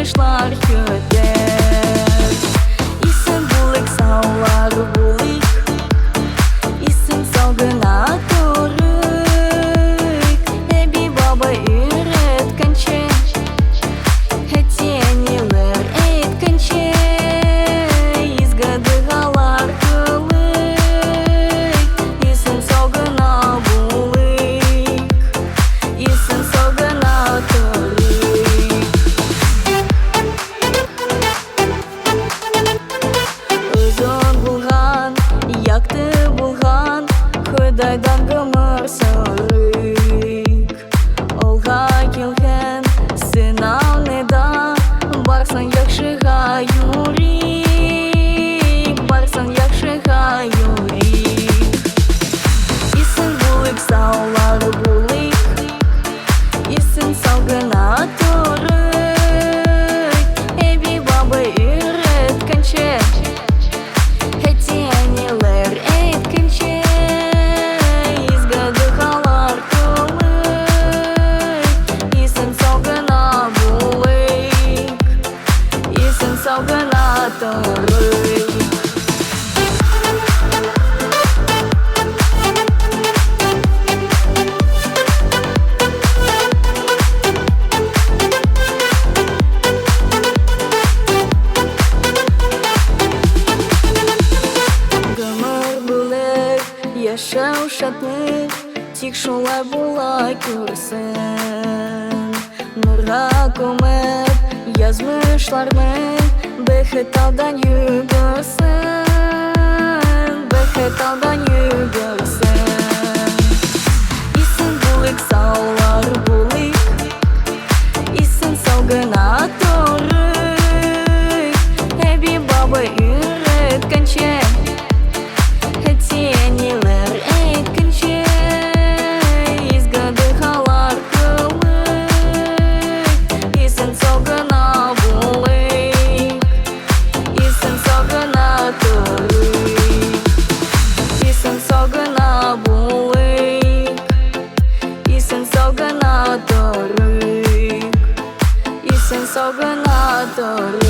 кышлар көтер. Исән булыйк, саулар булыйк, исән сау гына торыйк. Әби бабай өйрәткәнчә, әти-әниләр әйткәнчә, изге дугалар кылыйк. Исән сау гына булыйк, исән сау гына торыйк. Озон булган, якты булган, Худайдан гомер сорыйк. Олга килгән сынауны да, барсаң яхшыга юрик, барсаң яхшыга юрик. Исән булыйк, саулар булыйк, исән сау гына торыйк. Әби бабай өйрәткәнчә, әти-әниләр әйткәнчә, изге дугалар кылыйк. Исән сау гына булыйк, исән сау гына торыйк. Гомер булык, яшәү шатлык, тик шулай була күрсен. Нурга күмеп язмышларны, бәхет алдан йөгерсен, бәхет алдан йөгерсен. Исән булык, саулар булык, исән сау гына торыйк. Әби бабай өйрәткәнчә, әти-әниләр әйткәнчә, изге дугалар кылыйк. Исән сау гына булыйк, исән сау гына торыйк. Исән сау гына булыйк, исән сау гына торыйк, исән сау гына торыйк.